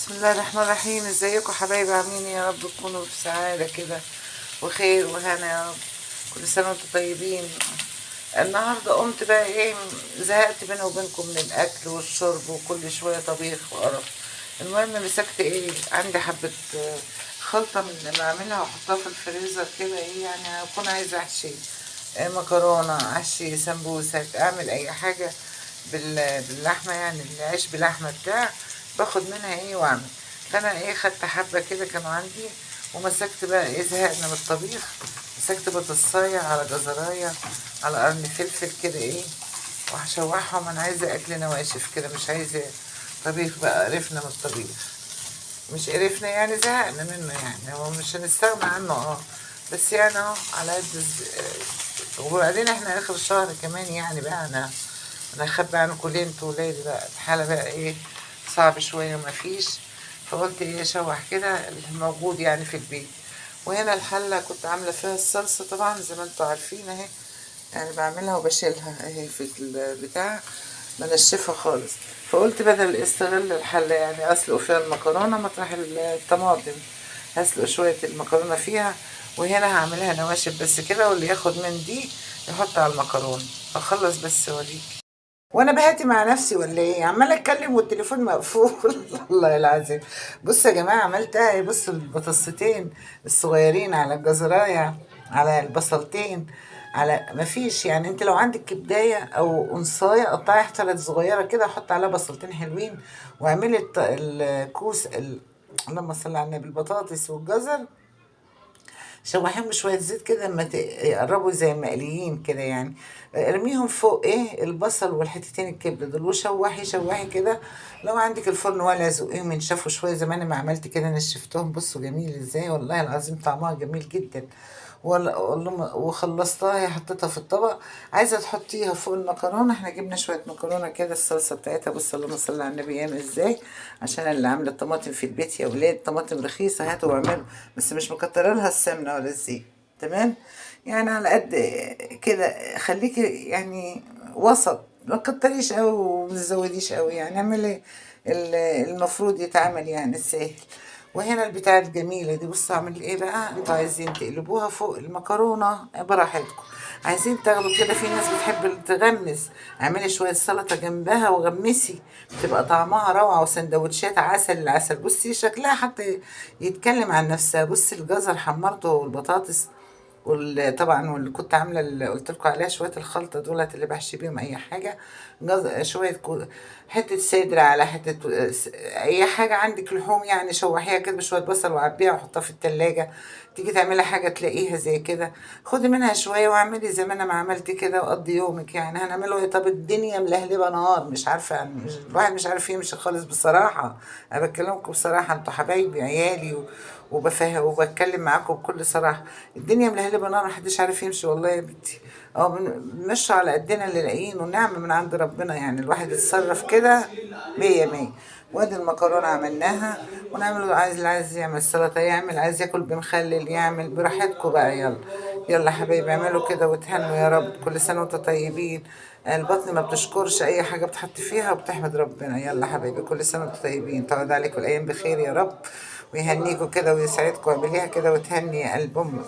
بسم الله الرحمن الرحيم. ازيكم حبايبي؟ عاملين ايه؟ يا رب تكونوا في سعادة كده وخير وهنا يا رب. كل سنة وانتم طيبين. النهاردة قمت بقى ايه، زهقت بيني وبينكم من الاكل والشرب وكل شوية طبيخ وقرف. المهم مسكت ايه، عندي حبة خلطة من اللي بعملها واحطها في الفريزر كده، ايه يعني اكون عايزة احشي مكرونة، احشي سمبوسة، اعمل اي حاجة باللحمة، يعني العيش بلحمة بتاع، باخد منها ايه واعمل. فانا ايه، خدت حبة كده كانوا عندي، ومسكت بقى ايه، زهقنا من الطبيخ، مسكت بطاطساية على جزراية على قرن فلفل كده ايه، وهشوحهم. انا عايزة اكل نواشف كده، مش عايزة طبيخ بقى، قرفنا من الطبيخ. مش قرفنا يعني، زهقنا منه، يعني هو مش هنستغنى عنه بس يعني على قد وبعدين احنا اخر الشهر كمان، يعني بقى انا اخبي عنكم ليه؟ انتوا ولادي بقى الحالة بقى ايه، صعب شوية ومفيش. فقلت ايه، اشوح كده الموجود يعني في البيت. وهنا الحلة كنت عاملة فيها الصلصة طبعا زي ما انتوا عارفين اهي، يعني بعملها وبشيلها اهي في البتاع، بنشفها خالص. فقلت بدل استغل الحلة يعني اسلق فيها المكرونة مطرح الطماطم، هسلق شوية المكرونة فيها، وهنا هعملها نواشف بس كده، واللي ياخد من دي يحط على المكرونة. اخلص بس اوريك. وانا بهاتي مع نفسي ولا ايه؟ عماله اتكلم والتليفون مقفول والله العظيم. بصوا يا جماعه عملتها ايه، بصوا البطاطستين الصغيرين على الجزرايه على البصلتين، على مفيش يعني، انت لو عندك كبدايه او قنصايه قطعي حتت صغيره كده، حط عليها بصلتين حلوين، واعملي الكوس اللهم صل على النبي، البطاطس والجزر شوحيهم بشوية زيت كده لما يقربوا زي مقليين كده يعني. ارميهم فوق ايه البصل والحتتين الكبده دول، وشوحي شوحي كده. لو عندك الفرن ولا زقيهم ينشفوا شويه زي ما انا ما عملت كده، نشفتهم. بصوا جميل ازاي، والله العظيم طعمها جميل جدا. وخلصتها، هي حطيتها في الطبق. عايزه تحطيها فوق المكرونه، احنا جبنا شويه مكرونه كده، الصلصه بتاعتها بص اللهم صل على النبي ياما ازاي. عشان اللي عامله الطماطم في البيت يا ولاد، طماطم رخيصه، هاتوا واعملوا، بس مش مكتره لها السمنه ولا الزيت. تمام، يعني على قد كده، خليكي يعني وسط، ما تكتريش قوي وما تزوديش قوي، يعني اعملي المفروض يتعمل يعني السهل. وهنا البتاعة الجميلة دي، بصوا اعمل ايه بقى، انتوا عايزين تقلبوها فوق المكرونة براحتكم، عايزين تاخدوا كده، في ناس بتحب تغمس، اعملي شوية سلطة جنبها وغمسي، بتبقى طعمها روعة، وسندوتشات عسل العسل. بصي شكلها حتى يتكلم عن نفسها. بصي الجزر حمرته والبطاطس، طبعا واللي كنت عامله اللي قلت لكم عليها، شويه الخلطه دولت اللي بحشي بيهم اي حاجه، شويه حته صدر على حته اي حاجه عندك لحوم يعني، شوحيها كده بشويه بصل وعبيها وحطها في التلاجة. تيجي تعملي حاجه تلاقيها زي كده، خدي منها شويه واعملي زي ما انا ما عملت كده، وقضي يومك. يعني هنعمله ايه؟ طب الدنيا ملهلبه نهار، مش عارفه يعني، الواحد مش عارف يمشي خالص بصراحه. انا بكلمكم بصراحه، انتوا حبايبي عيالي وبفهم وبتكلم معاكم بكل صراحه. الدنيا ملهلبه نار، محدش عارف يمشي والله يا بنتي. اه بنمشي على قدنا اللي لاقيين، ونعمة من عند ربنا، يعني الواحد يتصرف كده مية مية. وادي المكرونة عملناها، ونعمل اللي عايز يعمل سلطة يعمل، عايز ياكل بمخلل يعمل، براحتكم بقى. يلا يلا حبايبي اعملوا كده وتهنوا يا رب. كل سنة وانتم طيبين. البطن ما بتشكرش اي حاجة بتحط فيها، وبتحمد ربنا. يلا حبايبي كل سنة وانتم طيبين، تعود عليكم الايام بخير يا رب، ويهنيكوا كده ويسعدكوا، اعمليها كده وتهني قلب امك.